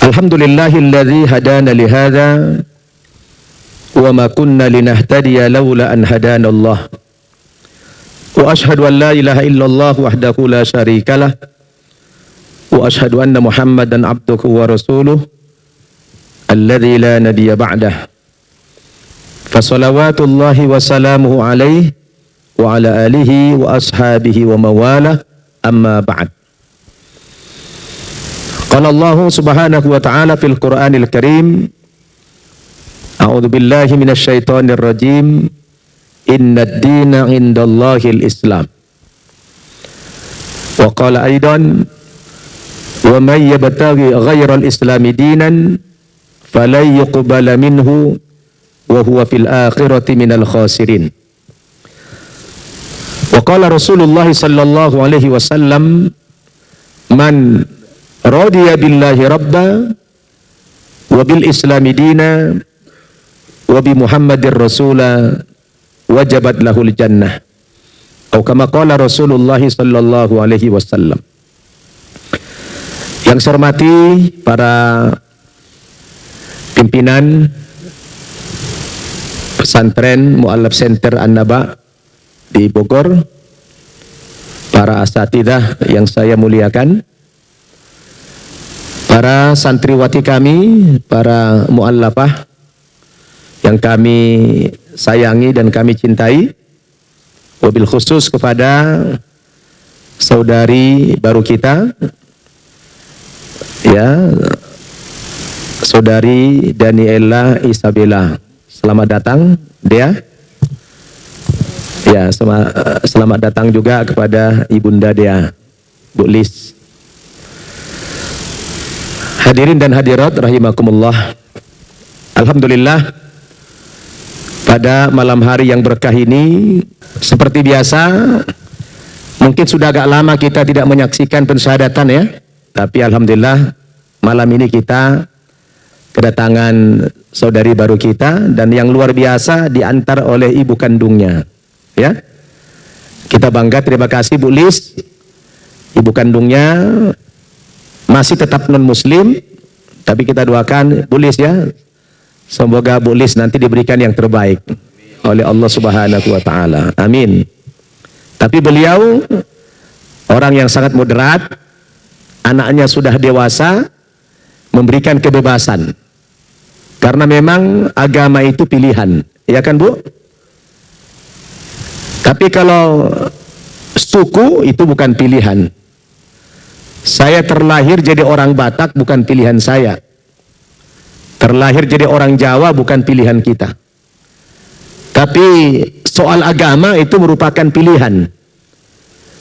Alhamdulillahilladzi hadana li hadza wa ma kunna linahtadiya laula an hadana Allah. Wa ashhadu an la ilaha illallah wahdahu la syarikalah wa ashhadu anna Muhammadan abduhu wa rasuluh alladzi la nabiyya ba'dah. Fa salawatullahi wa salamuhu alaihi wa ala alihi wa ashabihi wa mawalah, amma ba'd. Qala Allah subhanahu wa ta'ala fil Qur'anil Karim, a'udzu billahi minasy syaithanir rajim, innad dina 'indallahil Islam. Wa qala aidan, wa may yabtaghi ghairal islami dinan falan yuqbala minhu wa huwa fil akhirati minal khasirin. Wa qala Rasulullah sallallahu alaihi wasallam, man radiya billahi rabba wa bil islami dina wa bi Muhammadir rasula wajabat lahul jannah. Atau kama qala Rasulullah sallallahu alaihi wasallam. Yang saya hormati para pimpinan pesantren Mu'allaf Center An-Naba di Bogor, para asatidzah yang saya muliakan, para santriwati kami, para mu'allafah yang kami sayangi dan kami cintai, wabil khusus kepada saudari baru kita, ya, saudari Daniela Isabella. Selamat datang, Dea. Ya, selamat datang juga kepada Ibunda Dea, Bu Lis. Hadirin dan hadirat rahimakumullah. Alhamdulillah, pada malam hari yang berkah ini, seperti biasa, mungkin sudah agak lama kita tidak menyaksikan pensyahadatan ya. Tapi alhamdulillah, malam ini kita kedatangan saudari baru kita, dan yang luar biasa diantar oleh ibu kandungnya. Ya, kita bangga, terima kasih Bu Lis. Ibu kandungnya masih tetap non-muslim, tapi kita doakan Bu Lis ya, semoga Bu Lis nanti diberikan yang terbaik oleh Allah Subhanahu wa ta'ala. Amin. Tapi beliau orang yang sangat moderat, anaknya sudah dewasa, memberikan kebebasan. Karena memang agama itu pilihan, ya kan Bu? Tapi kalau suku itu bukan pilihan. Saya terlahir jadi orang Batak bukan pilihan saya. Terlahir jadi orang Jawa bukan pilihan kita. Tapi soal agama itu merupakan pilihan.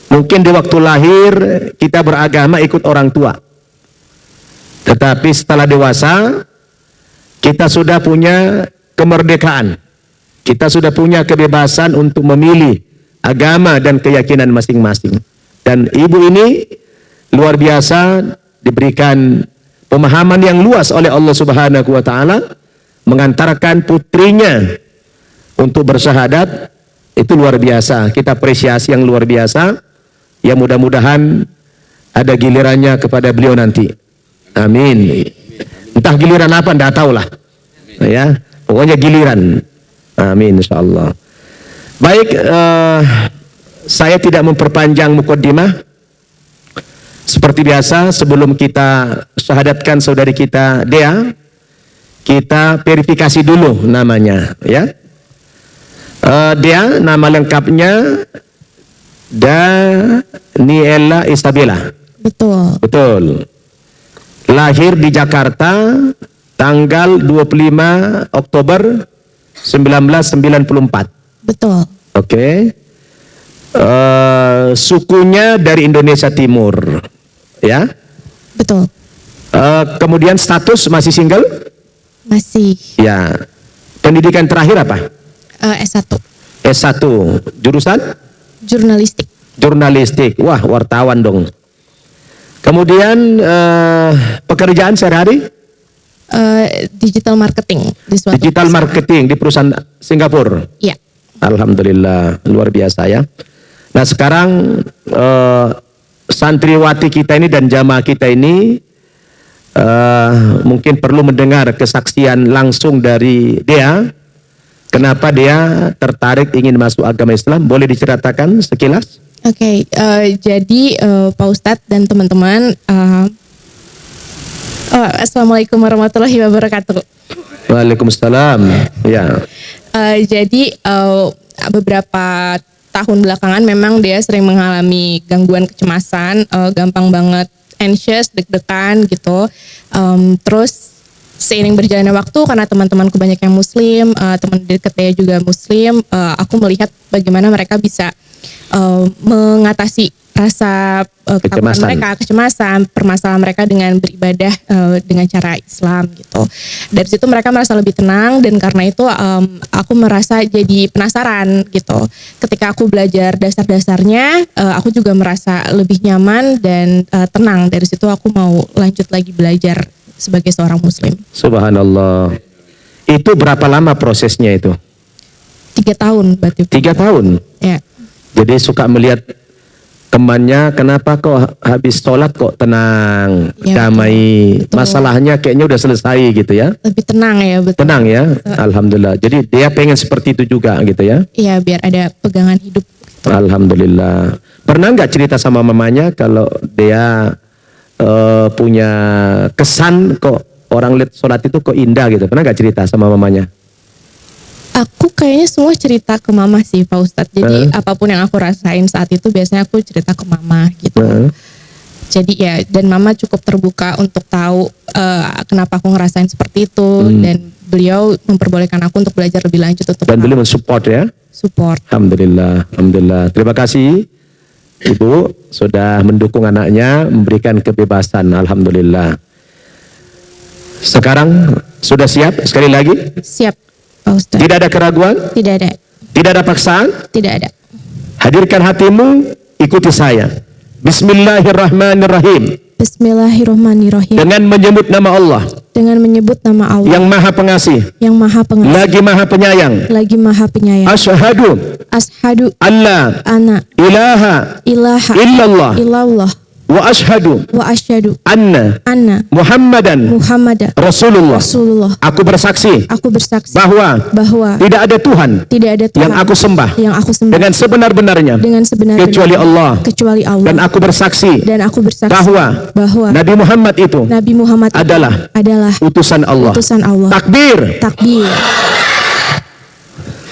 Mungkin di waktu lahir kita beragama ikut orang tua. Tetapi setelah dewasa kita sudah punya kemerdekaan. Kita sudah punya kebebasan untuk memilih agama dan keyakinan masing-masing. Dan ibu ini luar biasa, diberikan pemahaman yang luas oleh Allah Subhanahu wa ta'ala, mengantarkan putrinya untuk bersyahadat. Itu luar biasa, kita apresiasi yang luar biasa. Ya, mudah-mudahan ada gilirannya kepada beliau nanti. Amin. Entah giliran apa, enggak tahulah. Ya, pokoknya giliran. Amin insyaallah. Baik, saya tidak memperpanjang mukaddimah. Seperti biasa, sebelum kita syahadatkan saudari kita Dea, kita verifikasi dulu namanya, ya. Dea, nama lengkapnya Daniela Isabella. Betul. Betul. Lahir di Jakarta tanggal 25 Oktober 1994. Betul. Oke. Sukunya dari Indonesia Timur. Ya. Betul. Kemudian status masih single? Masih. Ya. Pendidikan terakhir apa? S1. S1. Jurusan? Jurnalistik. Jurnalistik. Wah, wartawan dong. Kemudian pekerjaan sehari-hari? Digital marketing di suatu Digital marketing di perusahaan Singapura. Iya. Alhamdulillah, luar biasa ya. Nah sekarang santriwati kita ini dan jamaah kita ini mungkin perlu mendengar kesaksian langsung dari Dea. Kenapa dia tertarik ingin masuk agama Islam? Boleh diceritakan sekilas? Oke, jadi Pak Ustadz dan teman-teman, Assalamualaikum warahmatullahi wabarakatuh. Waalaikumsalam. Ya. Jadi beberapa tahun belakangan memang dia sering mengalami gangguan kecemasan, gampang banget anxious, deg-degan gitu. Terus seiring berjalannya waktu, karena teman-temanku banyak yang Muslim, teman dekat dia juga Muslim, aku melihat bagaimana mereka bisa mengatasi rasa ketakutan mereka, kecemasan, permasalahan mereka dengan beribadah dengan cara Islam gitu. Dari situ mereka merasa lebih tenang, dan karena itu aku merasa jadi penasaran gitu. Ketika aku belajar dasar-dasarnya, aku juga merasa lebih nyaman dan tenang. Dari situ aku mau lanjut lagi belajar sebagai seorang Muslim. Subhanallah. Itu berapa lama prosesnya itu? 3 tahun berarti. 3 tahun? Ya. Jadi suka melihat temannya, kenapa kok habis sholat kok tenang, Ya, damai, betul. Masalahnya kayaknya udah selesai gitu ya. Lebih tenang ya, betul. Tenang ya, alhamdulillah. Jadi dia pengen seperti itu juga gitu ya. Iya, biar ada pegangan hidup. Alhamdulillah. Pernah nggak cerita sama mamanya kalau dia punya kesan kok orang lihat sholat itu kok indah gitu? Pernah nggak cerita sama mamanya? Aku kayaknya semua cerita ke mama sih Pak Ustadz. Jadi apapun yang aku rasain saat itu biasanya aku cerita ke mama gitu. Jadi ya, dan mama cukup terbuka untuk tahu kenapa aku ngerasain seperti itu. Dan beliau memperbolehkan aku untuk belajar lebih lanjut. Dan beliau mensupport ya? Support. Alhamdulillah, alhamdulillah. Terima kasih Ibu sudah mendukung anaknya, memberikan kebebasan. Alhamdulillah. Sekarang sudah siap sekali lagi? Siap Pak Ustadz. Tidak ada keraguan? Tidak ada. Tidak ada paksaan? Tidak ada. Hadirkan hatimu, ikuti saya. Bismillahirrahmanirrahim. Bismillahirrahmanirrahim. Dengan menyebut nama Allah Dengan menyebut nama Allah yang Maha Pengasih, yang Maha Pengasih, lagi Maha Penyayang. lagi Maha Penyayang. Asyhadu Ashadu alla anna ilaha ilaha illallah illallah wa asyhadu wa asyhadu anna anna Muhammadan Muhammadan Rasulullah. Rasulullah. Aku bersaksi Aku bersaksi bahwa bahwa tidak ada Tuhan tidak ada Tuhan yang aku sembah yang aku sembah dengan sebenar-benarnya dengan sebenarnya kecuali Allah. kecuali Allah. Dan aku bersaksi Dan aku bersaksi bahwa Nabi Muhammad itu Muhammad itu adalah utusan Allah. utusan Allah. Takbir. Takbir.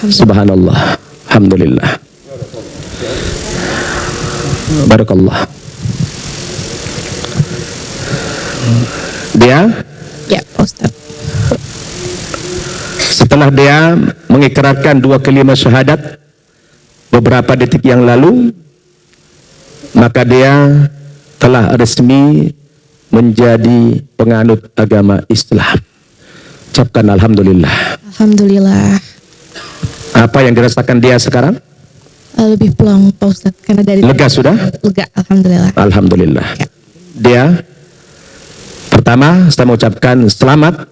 Subhanallah. Alhamdulillah. Barakallah. Dia Ya Pak Ustadz. setelah dia mengikrarkan 2 kalimat syahadat beberapa detik yang lalu, maka dia telah resmi menjadi penganut agama Islam. Ucapkan alhamdulillah. Alhamdulillah. Apa yang dirasakan dia sekarang? Lebih plong Pak Ustadz, karena dari Lega sudah? lega. Alhamdulillah. Alhamdulillah. Ya. Dia pertama, saya mengucapkan selamat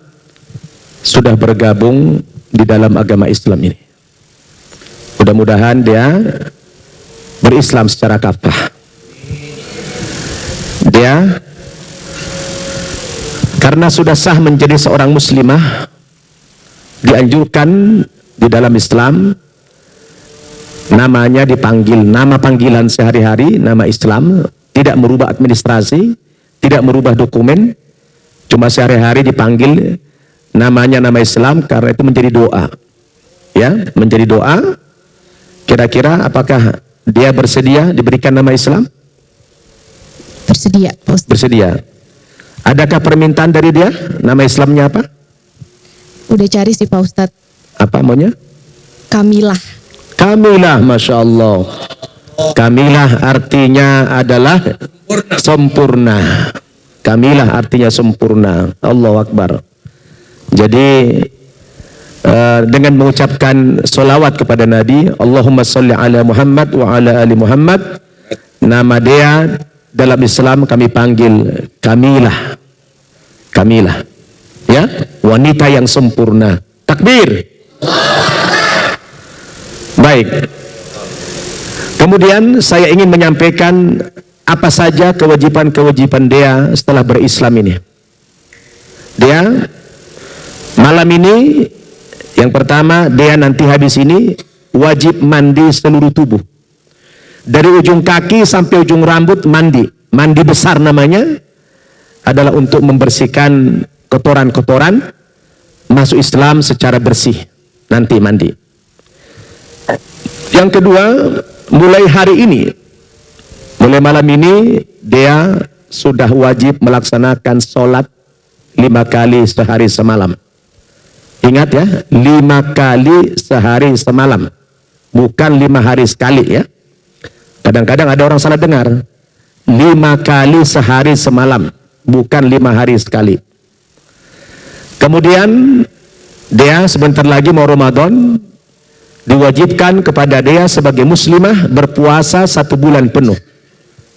sudah bergabung di dalam agama Islam ini. Mudah-mudahan dia berislam secara kafah. Dia karena sudah sah menjadi seorang muslimah, dianjurkan di dalam Islam namanya dipanggil, nama panggilan sehari-hari, nama Islam, tidak merubah administrasi, tidak merubah dokumen, cuma sehari-hari dipanggil namanya nama Islam, karena itu menjadi doa. Ya, menjadi doa. Kira-kira apakah dia bersedia diberikan nama Islam? Bersedia Pak Ustadz. Bersedia. Adakah permintaan dari dia? Nama Islamnya apa? Udah cari sih Pak Ustadz. Apa maunya? Kamilah. Kamilah, Masya Allah. Kamilah artinya adalah sempurna. Kamilah artinya sempurna. Allahu Akbar. Jadi dengan mengucapkan solawat kepada Nabi, Allahumma salli ala Muhammad wa ala ali Muhammad, nama dia dalam Islam kami panggil Kamilah. Kamilah, ya, wanita yang sempurna. Takbir. Baik. Kemudian saya ingin menyampaikan apa saja kewajiban-kewajiban dia setelah berislam ini. Ya, malam ini yang pertama, dia nanti habis ini wajib mandi seluruh tubuh. Dari ujung kaki sampai ujung rambut mandi. Mandi besar namanya, adalah untuk membersihkan kotoran-kotoran, masuk Islam secara bersih. Nanti mandi. Yang kedua, mulai hari ini, mulai malam ini, dia sudah wajib melaksanakan sholat 5 kali sehari semalam. Ingat ya, 5 kali sehari semalam, bukan 5 hari sekali ya. Kadang-kadang ada orang salah dengar, 5 kali sehari semalam, bukan 5 hari sekali. Kemudian dia sebentar lagi mau Ramadan, diwajibkan kepada dia sebagai muslimah berpuasa 1 bulan penuh.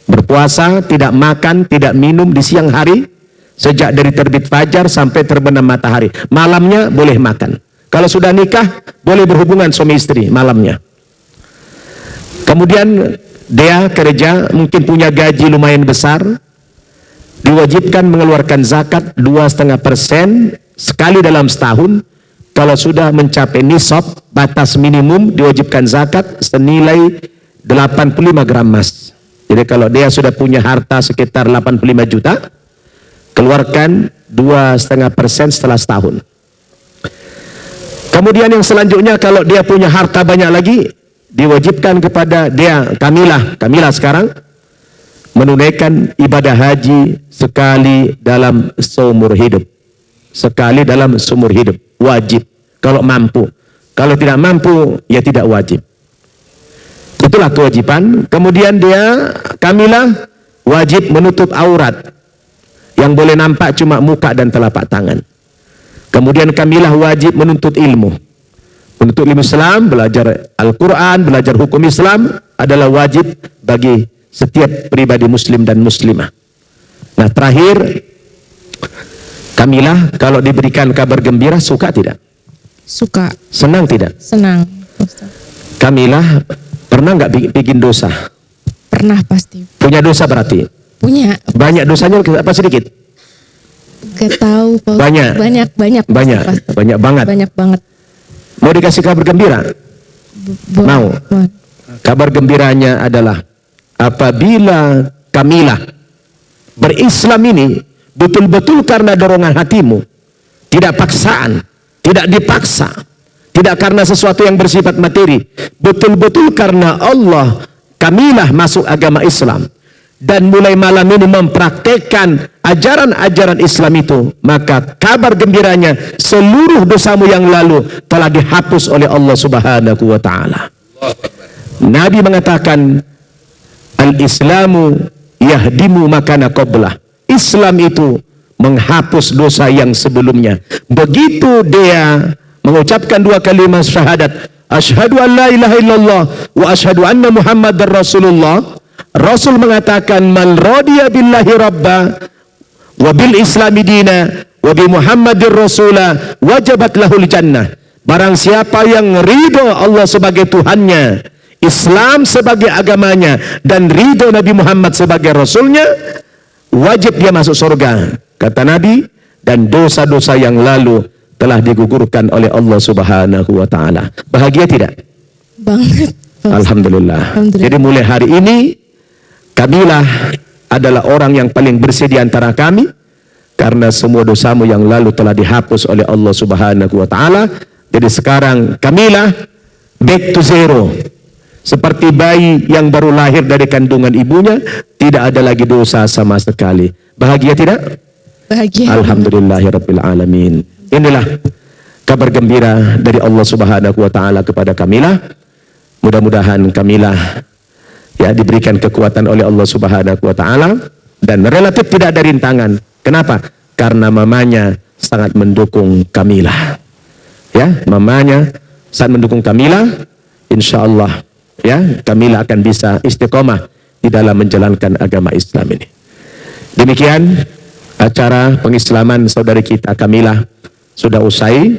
Berpuasa, tidak makan, tidak minum di siang hari, sejak dari terbit fajar sampai terbenam matahari. Malamnya boleh makan. Kalau sudah nikah, boleh berhubungan suami istri malamnya. Kemudian dia kerja, mungkin punya gaji lumayan besar, diwajibkan mengeluarkan zakat 2,5% sekali dalam setahun. Kalau sudah mencapai nisab, batas minimum, diwajibkan zakat senilai 85 gram emas. Jadi kalau dia sudah punya harta sekitar 85 juta, keluarkan 2,5% setelah setahun. Kemudian yang selanjutnya, kalau dia punya harta banyak lagi, diwajibkan kepada dia, Kamilah sekarang, menunaikan ibadah haji sekali dalam seumur hidup. Sekali dalam seumur hidup, wajib. Kalau mampu. Kalau tidak mampu, ya tidak wajib. Itulah kewajiban. Kemudian dia, Kamilah, wajib menutup aurat. Yang boleh nampak cuma muka dan telapak tangan. Kemudian Kamilah wajib menuntut ilmu. Menuntut ilmu Islam, belajar Al-Quran, belajar hukum Islam adalah wajib bagi setiap pribadi muslim dan muslimah. Nah, terakhir, Kamilah kalau diberikan kabar gembira suka tidak? Suka. Senang tidak? Senang, Ustaz. Kamilah pernah nggak bikin dosa? Pernah pasti. Punya dosa berarti? Punya. Banyak dosanya apa sedikit? Gak tahu, Pak. Banyak. Banyak. Pasti. Banyak banget. Banyak banget. Mau dikasih kabar gembira? Mau. Kabar gembiranya adalah apabila Kamilah berislam ini betul-betul karena dorongan hatimu, tidak paksaan, tidak dipaksa, tidak karena sesuatu yang bersifat materi, betul-betul karena Allah, Kamilah masuk agama Islam dan mulai malam ini mempraktekkan ajaran-ajaran Islam itu, maka kabar gembiranya seluruh dosamu yang lalu telah dihapus oleh Allah Subhanahu wa taala. Nabi mengatakan, al-Islamu yahdimu makana qablah. Islam itu menghapus dosa yang sebelumnya. Begitu dia mengucapkan 2 kalimat syahadat, asyhadu an la ilaha illallah wa asyhadu anna muhammadar rasulullah, Rasul mengatakan, man radiya billahi rabba wa bil islami dina wa bi muhammadir rasula wajabat lahul jannah. Barang siapa yang ridho Allah sebagai Tuhannya, Islam sebagai agamanya, dan ridho Nabi Muhammad sebagai Rasulnya, wajib dia masuk surga, kata Nabi, dan dosa-dosa yang lalu telah digugurkan oleh Allah Subhanahu wa taala. Bahagia tidak? Banget. Alhamdulillah. Jadi mulai hari ini Kamilah adalah orang yang paling bersih di antara kami, karena semua dosamu yang lalu telah dihapus oleh Allah Subhanahu wa taala. Jadi sekarang Kamilah back to zero. Seperti bayi yang baru lahir dari kandungan ibunya, tidak ada lagi dosa sama sekali. Bahagia tidak? Bahagia. Alhamdulillahirabbil alamin. Inilah kabar gembira dari Allah Subhanahu wa taala kepada Kamilah. Mudah-mudahan Kamilah ya diberikan kekuatan oleh Allah Subhanahu wa taala dan relatif tidak ada rintangan. Kenapa? Karena mamanya sangat mendukung Kamilah. Ya, mamanya sangat mendukung Kamilah. Insyaallah ya, Kamilah akan bisa istiqomah di dalam menjalankan agama Islam ini. Demikian acara pengislaman saudari kita Kamilah sudah usai.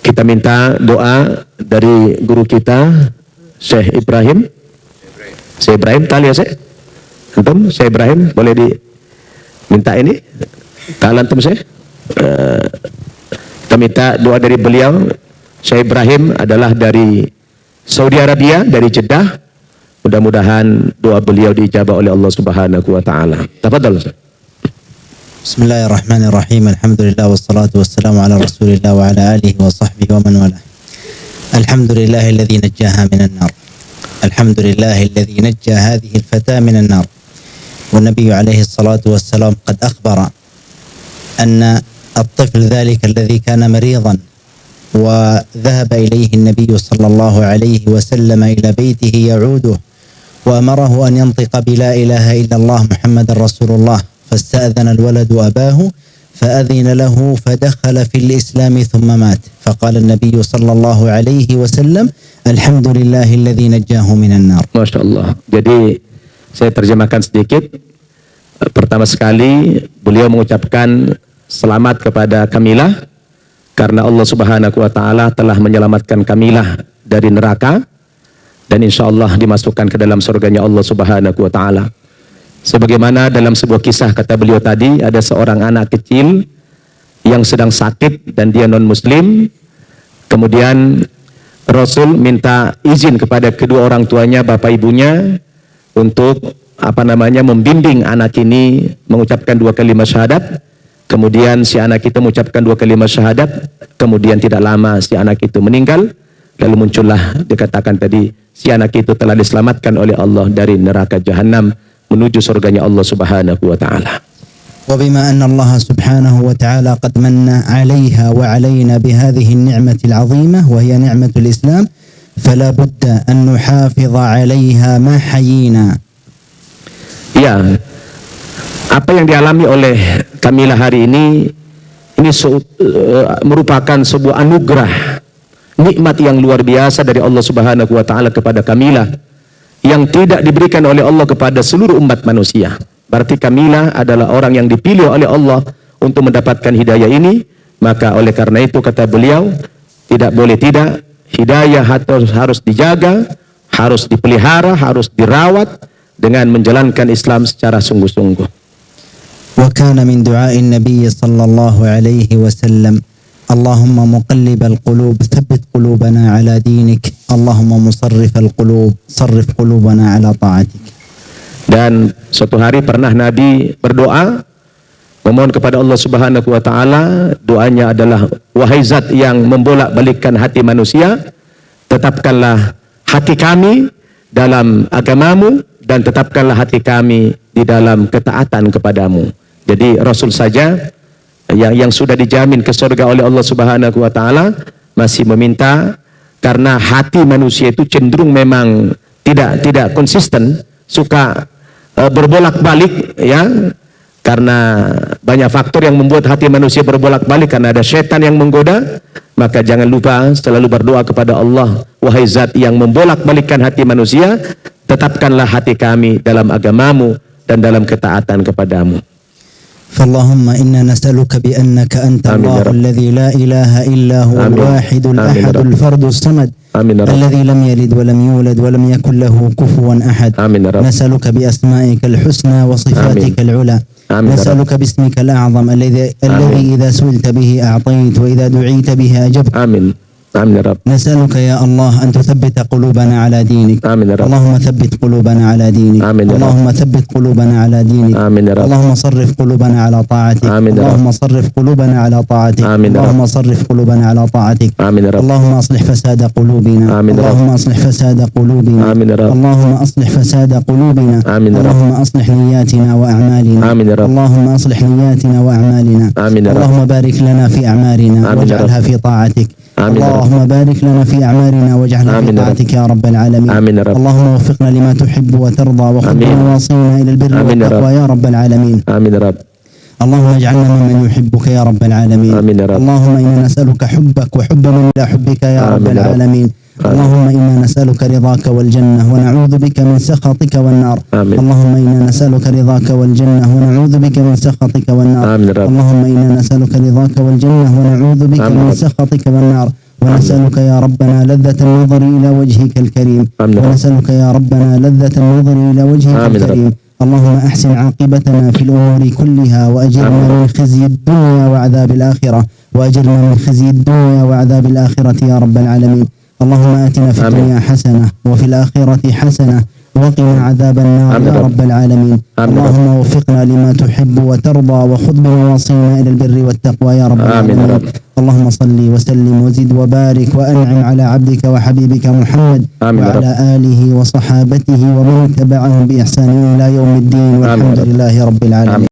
Kita minta doa dari guru kita Syekh Ibrahim. Syekh Ibrahim, tali ya Syekh? Antum, Syekh Ibrahim boleh diminta ini? Tal antum Syekh? Kita minta doa dari beliau. Syekh Ibrahim adalah dari Saudi Arabia, dari Jeddah. Mudah-mudahan doa beliau diijabah oleh Allah Subhanahu wa taala. Tafadhal Ustaz. Bismillahirrahmanirrahim. Alhamdulillah wassalatu wassalamu ala Rasulillah wa ala alihi wa sahbihi wa man walah. Alhamdulillahilladzi najjaha minan nar. Alhamdulillahilladzi najja hadhihi al-fata minan nar. والنبي عليه الصلاة والسلام قد أخبر أن الطفل ذلك الذي كان مريضا وذهب إليه النبي صلى الله عليه وسلم إلى بيته يعوده وأمره أن ينطق بلا إله إلا الله محمد رسول الله، فاستأذن الولد أباه فأذن له فدخل في الإسلام ثم مات، فقال النبي صلى الله عليه وسلم الحمد لله الذي نجاه من النار. Masya Allah. Jadi saya terjemahkan sedikit. Pertama sekali beliau mengucapkan selamat kepada Kamilah karena Allah Subhanahu wa taala telah menyelamatkan Kamilah dari neraka dan insya Allah dimasukkan ke dalam surganya Allah Subhanahu wa taala. Sebagaimana dalam sebuah kisah kata beliau tadi, ada seorang anak kecil yang sedang sakit dan dia non muslim. Kemudian Rasul minta izin kepada kedua orang tuanya, bapak ibunya, untuk membimbing anak ini mengucapkan 2 kalimat syahadat. Kemudian si anak itu mengucapkan 2 kalimat syahadat, kemudian tidak lama si anak itu meninggal. Lalu muncullah dikatakan tadi, si anak itu telah diselamatkan oleh Allah dari neraka jahanam menuju surganya Allah Subhanahu wa taala. وبما أن الله سبحانه وتعالى قد من عليها وعلينا بهذه النعمة العظيمة وهي نعمة الإسلام، فلا بد أن نحافظ عليها ما حيينا. Ya, apa yang dialami oleh Kamilah hari ini merupakan sebuah anugerah, nikmat yang luar biasa dari Allah Subhanahu wa taala kepada Kamilah yang tidak diberikan oleh Allah kepada seluruh umat manusia. Berarti Kamilah adalah orang yang dipilih oleh Allah untuk mendapatkan hidayah ini. Maka oleh karena itu kata beliau, tidak boleh tidak, hidayah harus dijaga, harus dipelihara, harus dirawat dengan menjalankan Islam secara sungguh-sungguh. وكان من دعاء النبي صلى الله عليه وسلم اللهم مقلب القلوب ثبت قلوبنا على دينك اللهم مصرف القلوب صرف قلوبنا على طاعتك. Dan suatu hari pernah Nabi berdoa memohon kepada Allah Subhanahu wa taala, doanya adalah, wahai zat yang membolak-balikkan hati manusia, tetapkanlah hati kami dalam agamamu dan tetapkanlah hati kami di dalam ketaatan kepadamu. Jadi Rasul saja yang sudah dijamin ke surga oleh Allah Subhanahu wa taala masih meminta, karena hati manusia itu cenderung memang tidak konsisten, suka berbolak-balik, ya, karena banyak faktor yang membuat hati manusia berbolak-balik, karena ada setan yang menggoda. Maka jangan lupa selalu berdoa kepada Allah, wahai zat yang membolak-balikkan hati manusia, tetapkanlah hati kami dalam agamamu dan dalam ketaatan kepadamu. فاللهم إنا نسألك بأنك أنت الله الذي لا إله إلا هو الواحد الأحد الفرد الصمد الذي لم يلد ولم يولد ولم يكن له كفوا أحد. نسألك بأسمائك الحسنى وصفاتك العلى. نسألك باسمك الأعظم الذي إذا سئلت به أعطيت وإذا دعيت به أجبت. آمين يا رب. نسألك يا الله أن تثبت قلوبنا على دينك. اللهم ثبت قلوبنا على دينك. اللهم ثبت قلوبنا على دينك. اللهم صرف قلوبنا على طاعتك. اللهم صرف قلوبنا على طاعتك. اللهم صرف قلوبنا على طاعتك. اللهم أصلح فساد قلوبنا. اللهم أصلح فساد قلوبنا. اللهم أصلح فساد قلوبنا. اللهم أصلح نياتنا وأعمالنا. اللهم أصلح نياتنا وأعمالنا. اللهم بارك لنا في أعمالنا واجعلها في طاعتك. اللهم بارك لنا في أعمالنا واجعلها في طاعتك يا رب العالمين. اللهم وفقنا لما تحب وترضى وخذ بنواصينا إلى البر والتقوى يا رب العالمين. آمين يا رب. اللهم اجعلنا ممن يحبك يا رب العالمين. اللهم إنا نسألك حبك وحب من لا حبك يا رب العالمين. اللهم إنا نسألك رضاك والجنة ونعوذ بك من سخطك والنار. اللهم إنا نسألك رضاك والجنة ونعوذ بك من سخطك والنار. اللهم إنا نسألك رضاك والجنة ونعوذ بك من سخطك والنار. ونسألك يا ربنا لذة النظر إلى وجهك الكريم. ونسألك يا ربنا لذة النظر إلى وجهك الكريم. اللهم أحسن عاقبتنا في الأمور كلها وأجرنا من خزي الدنيا وعذاب الآخرة يا رب العالمين. اللهم آتنا في الدنيا حسنة وفي الآخرة حسنة وقنا عذاب النار يا رب العالمين. اللهم وفقنا لما تحب وترضى وخذ بنواصينا إلى البر والتقوى يا رب العالمين. اللهم صل وسلم وزد وبارك وأنعم على عبدك وحبيبك محمد وعلى آله وصحابته ومن تبعهم بإحسان إلى يوم الدين والحمد لله رب العالمين.